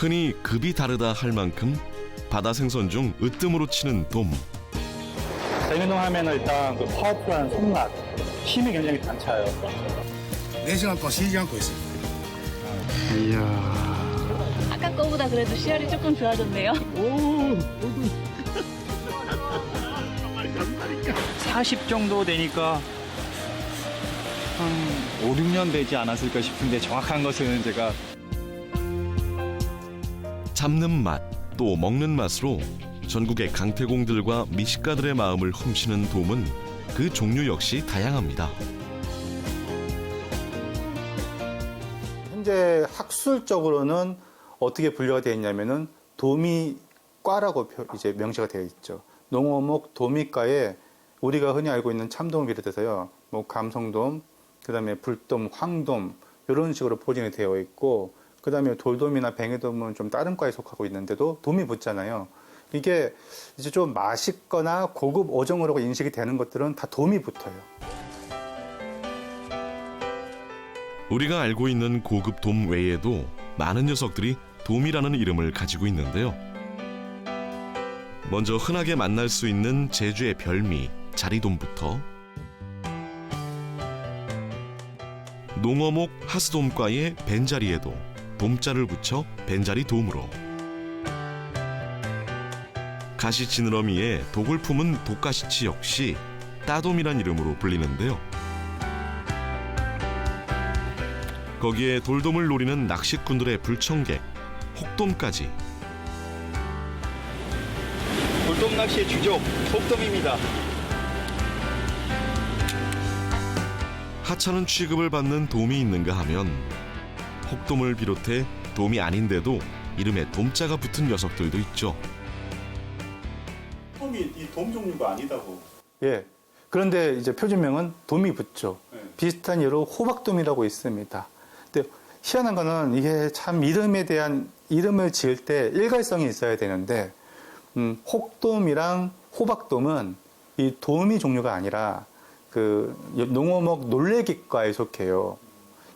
흔히 급이 다르다 할 만큼 바다 생선 중 으뜸으로 치는 돔. 대게돔 하면 일단 그 파워풀한 손맛, 힘이 굉장히 단차요. 4시간 동안 쉬지 않고 있습니다. 아까 거보다 그래도 씨알이 조금 좋아졌네요. 40 정도 되니까 한 5, 6년 되지 않았을까 싶은데 정확한 것은 제가 잡는 맛, 또 먹는 맛으로 전국의 강태공들과 미식가들의 마음을 훔치는 돔은 그 종류 역시 다양합니다. 현재 학술적으로는 어떻게 분류가 되어 있냐면은 도미과라고 이제 명시가 되어 있죠. 농어목 도미과에 우리가 흔히 알고 있는 참돔을 비롯해서요, 뭐 감성돔, 그다음에 불돔, 황돔 이런 식으로 포진이 되어 있고, 그다음에 돌돔이나 뱅에돔은 좀 다른 과에 속하고 있는데도 돔이 붙잖아요. 이게 이제 좀 맛있거나 고급 어종으로 인식이 되는 것들은 다 돔이 붙어요. 우리가 알고 있는 고급 돔 외에도 많은 녀석들이 돔이라는 이름을 가지고 있는데요. 먼저 흔하게 만날 수 있는 제주의 별미 자리돔부터 농어목 하스돔과의 벤자리에도 돔자를 붙여 벤자리돔으로, 가시 지느러미에 독을 품은 독가시치 역시 따돔이란 이름으로 불리는데요. 거기에 돌돔을 노리는 낚시꾼들의 불청객 혹돔까지. 돌돔 낚시의 주족 혹돔입니다. 하찮은 취급을 받는 돔이 있는가 하면 혹돔을 비롯해 돔이 아닌데도 이름에 돔자가 붙은 녀석들도 있죠. 돔이 이 돔 종류가 아니다고. 예. 그런데 이제 표준명은 돔이 붙죠. 네. 비슷한 예로 호박돔이라고 있습니다. 근데 희한한 거는 이게 참 이름을 지을 때 일관성이 있어야 되는데, 혹돔이랑 호박돔은 이 돔이 종류가 아니라 그 농어목 놀래기과에 속해요.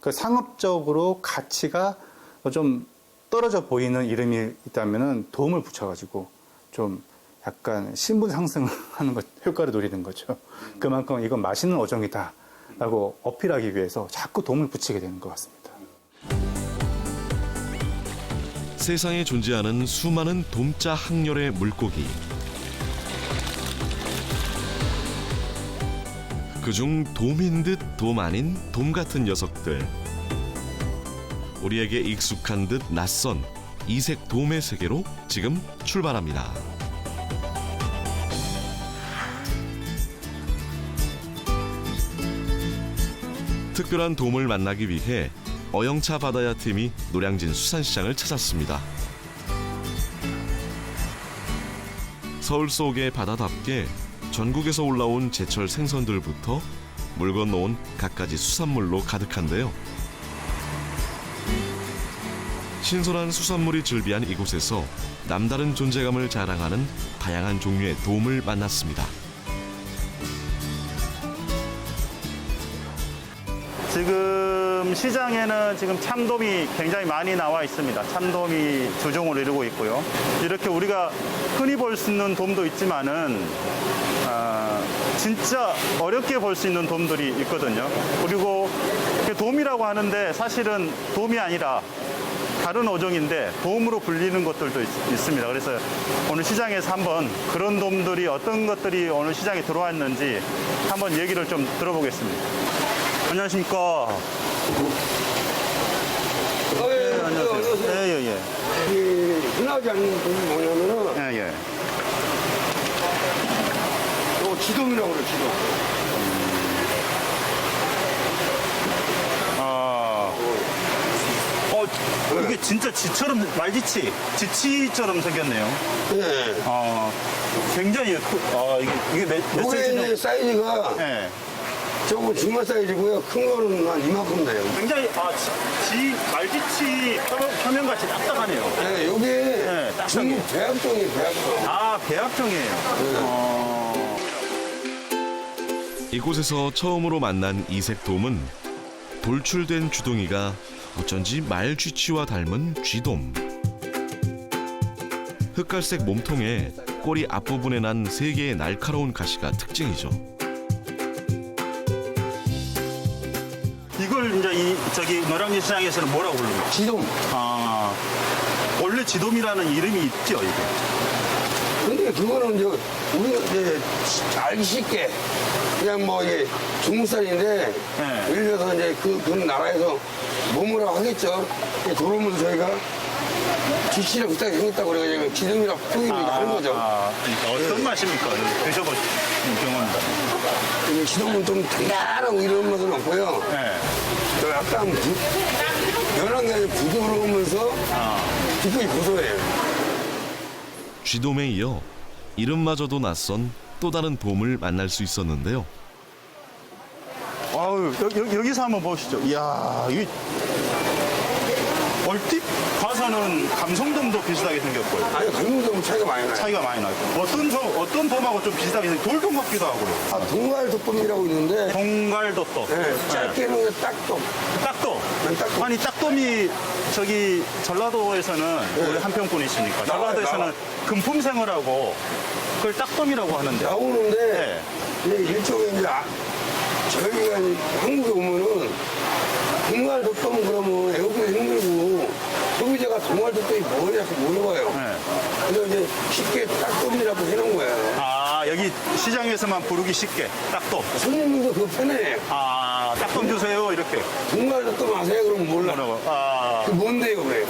그 상업적으로 가치가 좀 떨어져 보이는 이름이 있다면은 돔을 붙여가지고 좀 약간 신분 상승하는 것, 효과를 노리는 거죠. 그만큼 이건 맛있는 어종이다라고 어필하기 위해서 자꾸 돔을 붙이게 되는 것 같습니다. 세상에 존재하는 수많은 돔자 항렬의 물고기. 그중 돔인 듯 돔 아닌 돔 같은 녀석들. 우리에게 익숙한 듯 낯선 이색 돔의 세계로 지금 출발합니다. 특별한 돔을 만나기 위해 어영차 바다야 팀이 노량진 수산시장을 찾았습니다. 서울 속의 바다답게 전국에서 올라온 제철 생선들부터 물 건너온 갖가지 수산물로 가득한데요. 신선한 수산물이 즐비한 이곳에서 남다른 존재감을 자랑하는 다양한 종류의 돔을 만났습니다. 지금 시장에는 지금 참돔이 굉장히 많이 나와 있습니다. 참돔이 주종을 이루고 있고요. 이렇게 우리가 흔히 볼 수 있는 돔도 있지만은 진짜 어렵게 볼 수 있는 돔들이 있거든요. 그리고 돔이라고 하는데 사실은 돔이 아니라 다른 어종인데 돔으로 불리는 것들도 있습니다. 그래서 오늘 시장에서 한번 그런 돔들이 어떤 것들이 오늘 시장에 들어왔는지 한번 얘기를 좀 들어보겠습니다. 안녕하십니까. 예, 안녕하세요. 예, 예. 흔하지 않는 돔이 뭐냐면은, 예, 예. 요 지돔이라고 그래, 지돔. 이게 진짜 지처럼, 지치처럼 생겼네요. 예. 굉장히 이게 몇 요게 cm 정도? 사이즈가 예. 조금 중간 사이즈고요. 큰 거는 한 이만큼 돼요. 굉장히 말지치 표면같이 딱딱하네요. 예, 요게 네, 딱딱해요. 배합종이에요, 배합종. 아, 배합종이에요. 이곳에서 처음으로 만난 이색돔은 돌출된 주둥이가 어쩐지 말쥐치와 닮은 쥐돔. 흑갈색 몸통에 꼬리 앞부분에 난 3개의 날카로운 가시가 특징이죠. 이걸 이제 저기 노량진 시장에서는 뭐라고 부르는 거예요? 지돔. 아, 원래 지돔이라는 이름이 있죠, 이게. 근데 그거는 이제 우리가 이제 알기 쉽게 그냥 뭐 이게 중국산인데 네. 예를 들어서 이제 그 나라에서 뭐뭐라고 하겠죠. 들어오면서 저희가 지치랑 비슷하게 생겼다고 그래가지고 지름이랑 풍임이 다른 거죠. 그러니까 어떤 맛입니까? 드셔보신 경험입니다. 이 지름은 좀 단단하고 이런 맛은 없고요. 네. 또 약간 연한 게 아니라 부드러우면서 깊이 고소해요. 쥐돔에 이어 이름마저도 낯선 또 다른 돔을 만날 수 있었는데요. 아유, 여기서 한번 보시죠. 이야, 이 얼핏 봐서는 감성돔도 비슷하게 생겼고요. 아니, 감정도 차이가 많이 나요. 차이가 많이 나고. 어떤 돔하고 좀 비슷하게 생긴 돌돔 같기도 하고요. 동갈도돔이라고 있는데 동갈도돔. 네, 짧게는 딱돔. 딱돔. 네, 딱돔. 아니, 딱돔이 저기 전라도에서는 우리 한평군이시니까 전라도에서는 금품생어라고 그걸 딱돔이라고 하는데. 나오는데 이제 일종의 이제 저희가 이제 한국에 오면은 동갈도돔 그러면 외국에서 힘들고 소비자가 동갈도돔이 뭐냐 자꾸 물어봐요. 네. 그래서 이제 쉽게 딱돔이라고 해놓은 거예요. 아, 여기 시장에서만 부르기 쉽게 딱돔. 손님들도 그거 편해요. 아, 딱돔 주세요 이렇게. 동갈도돔 아세요? 그럼 몰라. 뭐라고? 아, 그 뭔데요, 그래요?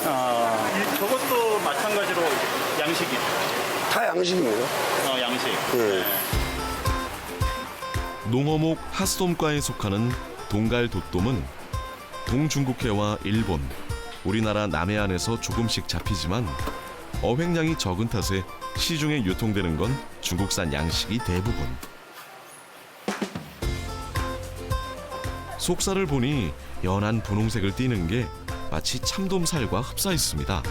저것도 마찬가지로 양식이. 다 양식입니다. 양식. 네. 농어목 하스돔과에 속하는 동갈도돔은 동중국해와 일본, 우리나라 남해안에서 조금씩 잡히지만 어획량이 적은 탓에 시중에 유통되는 건 중국산 양식이 대부분. 속살을 보니 연한 분홍색을 띠는 게 마치 참돔살과 흡사했습니다.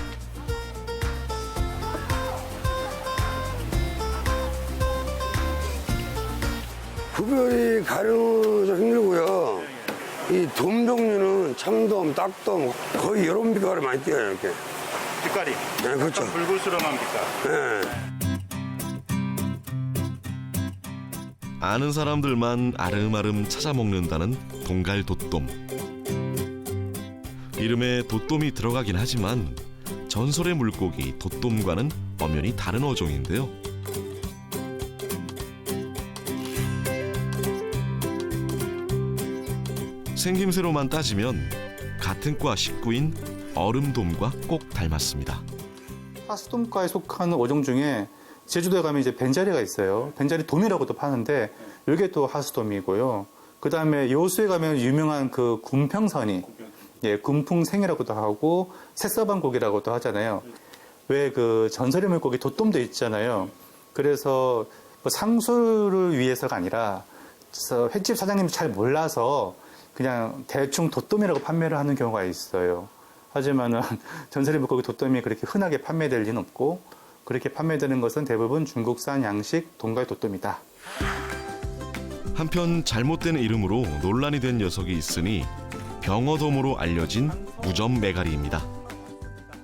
구별이 가려서 힘들고요. 이 돔 종류는 참돔, 딱돔 거의 여러 빛깔을 많이 띄어요, 이렇게. 빛깔이. 네, 그렇죠. 약간 붉으스름한 빛깔. 네. 아는 사람들만 아름아름 찾아 먹는다는 동갈도돔. 이름에 도돔이 들어가긴 하지만 전설의 물고기 도돔과는 엄연히 다른 어종인데요. 생김새로만 따지면 같은 과 식구인 얼음돔과 꼭 닮았습니다. 하스돔과에 속하는 어종 중에 제주도에 가면 이제 벤자리가 있어요. 벤자리 돔이라고도 파는데 이게 또 하스돔이고요. 그 다음에 여수에 가면 유명한 그 군평선이, 예, 군풍생이라고도 하고 새서방고기라고도 하잖아요. 왜 그 전설의 물고기 도돔도 있잖아요. 그래서 뭐 상수를 위해서가 아니라 횟집 사장님이 잘 몰라서 그냥 대충 도돔이라고 판매를 하는 경우가 있어요. 하지만은 전설의 물고기 도돔이 그렇게 흔하게 판매될 리는 없고 그렇게 판매되는 것은 대부분 중국산 양식 동갈도돔이다. 한편 잘못된 이름으로 논란이 된 녀석이 있으니 병어돔으로 알려진 무점 메가리입니다.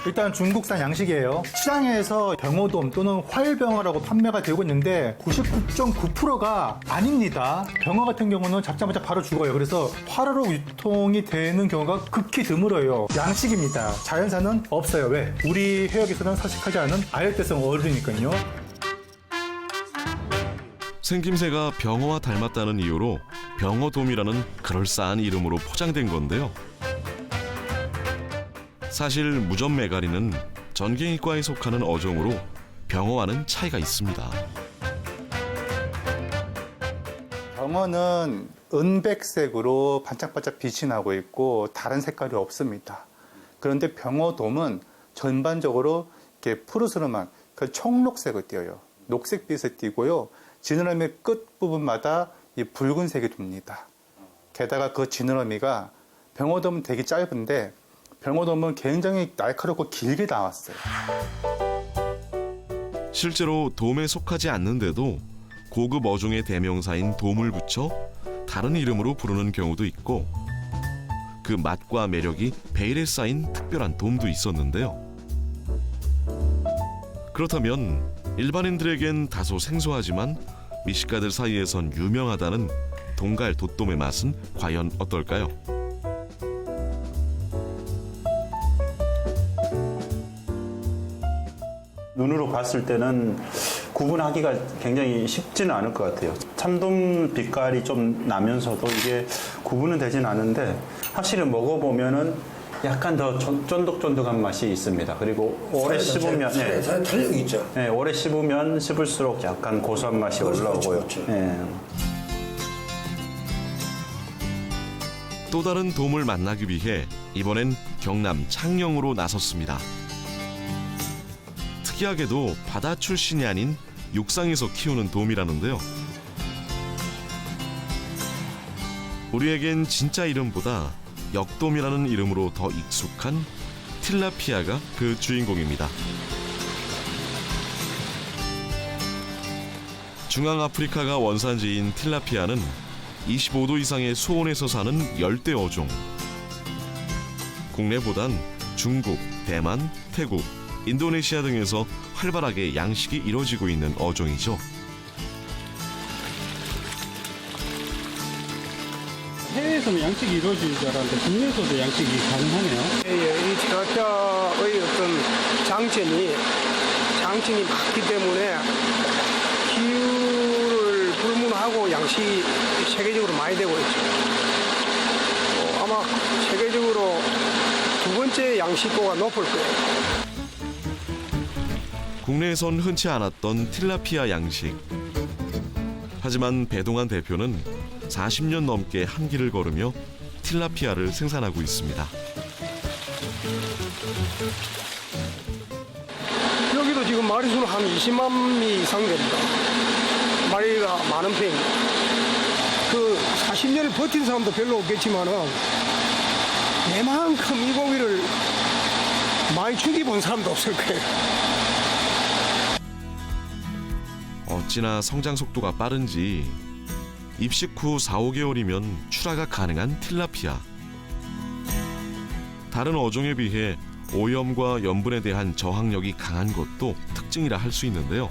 일단 중국산 양식이에요. 시장에서 병어돔 또는 활병어라고 판매가 되고 있는데 99.9%가 아닙니다. 병어 같은 경우는 잡자마자 바로 죽어요. 그래서 활어로 유통이 되는 경우가 극히 드물어요. 양식입니다. 자연산은 없어요. 왜? 우리 해역에서는 서식하지 않은 아열대성 어류니까요. 생김새가 병어와 닮았다는 이유로 병어돔이라는 그럴싸한 이름으로 포장된 건데요. 사실 무점 메가리는 전갱이과에 속하는 어종으로 병어와는 차이가 있습니다. 병어는 은백색으로 반짝반짝 빛이 나고 있고 다른 색깔이 없습니다. 그런데 병어돔은 전반적으로 이렇게 푸르스름한 그 청록색을 띄어요. 녹색빛을 띠고요. 지느러미 끝 부분마다 이 붉은색이 돕니다. 게다가 그 지느러미가 병어돔은 되게 짧은데 병어돔은 굉장히 날카롭고 길게 나왔어요. 실제로 돔에 속하지 않는데도 고급 어종의 대명사인 돔을 붙여 다른 이름으로 부르는 경우도 있고 그 맛과 매력이 베일에 쌓인 특별한 돔도 있었는데요. 그렇다면 일반인들에겐 다소 생소하지만 미식가들 사이에선 유명하다는 동갈 돛돔의 맛은 과연 어떨까요? 눈으로 봤을 때는 구분하기가 굉장히 쉽지는 않을 것 같아요. 참돔 빛깔이 좀 나면서도 이게 구분은 되진 않은데 확실히 먹어보면은 약간 더 쫀득쫀득한 맛이 있습니다. 그리고 오래 씹으면 살 탄력이 있죠. 오래 씹으면 씹을수록 약간 고소한 맛이 올라오고요. 그렇죠. 또 다른 돔을 만나기 위해 이번엔 경남 창녕으로 나섰습니다. 특이하게도 바다 출신이 아닌 육상에서 키우는 돔이라는데요. 우리에겐 진짜 이름보다 역돔이라는 이름으로 더 익숙한 틸라피아가 그 주인공입니다. 중앙아프리카가 원산지인 틸라피아는 25도 이상의 수온에서 사는 열대 어종. 국내보단 중국, 대만, 태국, 인도네시아 등에서 활발하게 양식이 이루어지고 있는 어종이죠. 해외에서는 양식이 이루어지는 줄 알았는데 국내에서도 양식이 가능하네요. 이 틸라피아의 어떤 장점이 많기 때문에 기후를 불문하고 양식이 세계적으로 많이 되고 있죠. 아마 세계적으로 두 번째 양식고가 높을 거예요. 국내에선 흔치 않았던 틸라피아 양식. 하지만 배동환 대표는 40년 넘게 한 길을 걸으며 틸라피아를 생산하고 있습니다. 여기도 지금 마리수는 한 20만 미 이상 됩니다. 마리가 많은 편입니다. 그 40년을 버틴 사람도 별로 없겠지만은 내만큼 이 고기를 많이 죽여본 사람도 없을 거예요. 어찌나 성장 속도가 빠른지 입식 후 4~5개월이면 출하가 가능한 틸라피아. 다른 어종에 비해 오염과 염분에 대한 저항력이 강한 것도 특징이라 할 수 있는데요.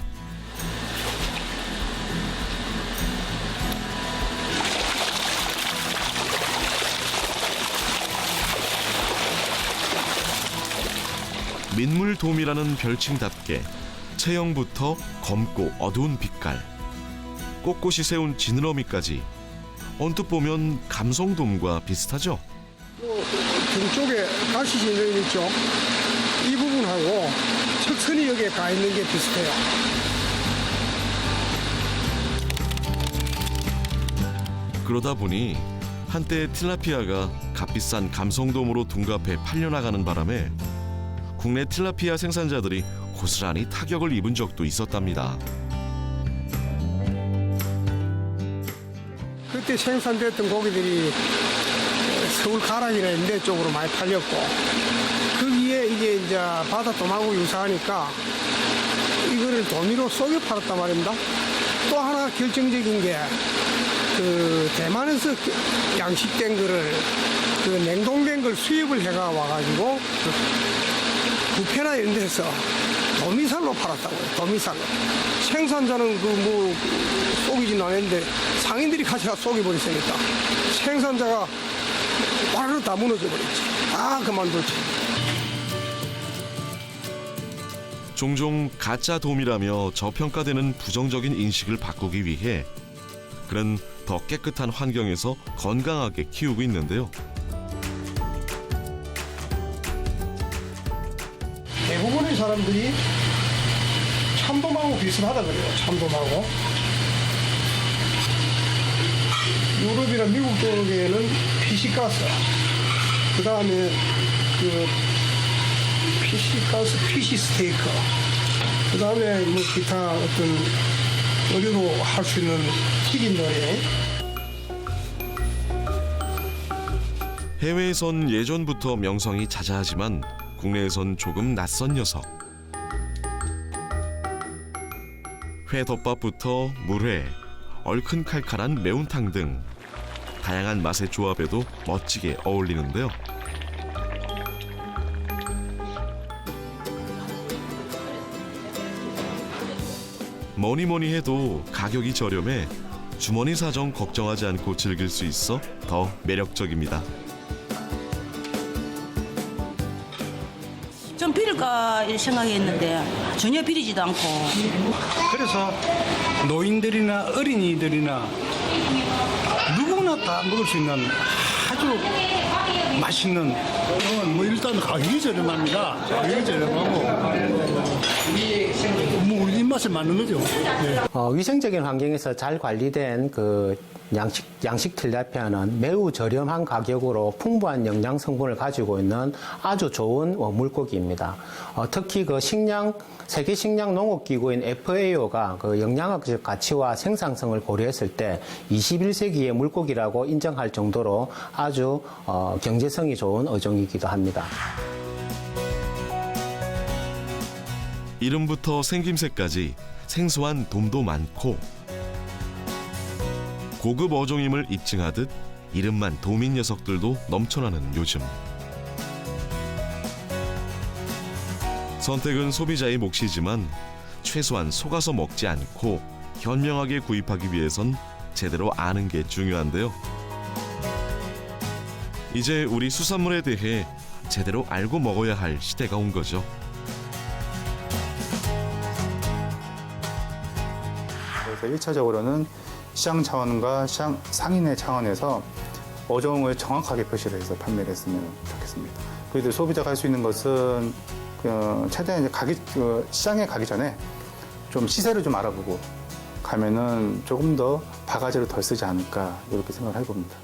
민물돔이라는 별칭답게 체형부터 검고 어두운 빛깔, 꼿꼿이 세운 지느러미까지 언뜻 보면 감성돔과 비슷하죠? 등 쪽에 가시진이 있죠. 이 부분하고 척선이 여기에 가 있는 게 비슷해요. 그러다 보니 한때 틸라피아가 값비싼 감성돔으로 둔갑해 팔려나가는 바람에 국내 틸라피아 생산자들이 고스란히 타격을 입은 적도 있었답니다. 그때 생산됐던 고기들이 서울 가락이나 이런 데 쪽으로 많이 팔렸고 거기에 이게 이제 바다돔하고 유사하니까 이거를 도미로 쏘겨 팔았단 말입니다. 또 하나 결정적인 게 그 대만에서 양식된 거를 그 냉동된 걸 수입을 해가 와가지고 그 부페나 이런 데서 도미살로 팔았다고요. 도미살로. 생산자는 그 뭐 쏘기진 않았는데 상인들이 가져가 쏘기버렸으니까 생산자가 와르르 다 무너져 버렸지. 다 그만뒀지. 종종 가짜 돔이라며 저평가되는 부정적인 인식을 바꾸기 위해 그는 더 깨끗한 환경에서 건강하게 키우고 있는데요. 대부분의 사람들이 참돔하고 비슷하다 그래요. 참돔하고. 유럽이나 미국 쪽에는 피시가스, 그 다음에 그 피시가스, 피시스테이크, 그 다음에 뭐 기타 어떤 의류로 할 수 있는 튀긴 노래. 해외에선 예전부터 명성이 자자하지만 국내에선 조금 낯선 녀석. 회덮밥부터 물회, 얼큰 칼칼한 매운탕 등 다양한 맛의 조합에도 멋지게 어울리는데요. 뭐니 해도 가격이 저렴해 주머니 사정 걱정하지 않고 즐길 수 있어 더 매력적입니다. 좀 비릴까 생각했는데 전혀 비리지도 않고. 그래서 노인들이나 어린이들이나 누구나 다 먹을 수 있는 아주 맛있는 뭐 일단 가격이 저렴합니다. 가격이 저렴하고 뭐 우리 입맛에 맞는 거죠. 네. 위생적인 환경에서 잘 관리된 그 양식 틸라피아는 매우 저렴한 가격으로 풍부한 영양 성분을 가지고 있는 아주 좋은 물고기입니다. 특히 그 세계 식량 농업 기구인 FAO가 그 영양학적 가치와 생산성을 고려했을 때 21세기의 물고기라고 인정할 정도로 아주 경제성이 좋은 어종이기도 합니다. 이름부터 생김새까지 생소한 돔도 많고 고급 어종임을 입증하듯 이름만 돔인 녀석들도 넘쳐나는 요즘. 선택은 소비자의 몫이지만 최소한 속아서 먹지 않고 현명하게 구입하기 위해선 제대로 아는 게 중요한데요. 이제 우리 수산물에 대해 제대로 알고 먹어야 할 시대가 온 거죠. 그래서 1차적으로는 시장 차원과 시장 상인의 차원에서 어종을 정확하게 표시를 해서 판매를 했으면 좋겠습니다. 그래도 소비자가 할 수 있는 것은 최대한 이제 시장에 가기 전에 좀 시세를 좀 알아보고 가면은 조금 더 바가지를 덜 쓰지 않을까 이렇게 생각을 해봅니다.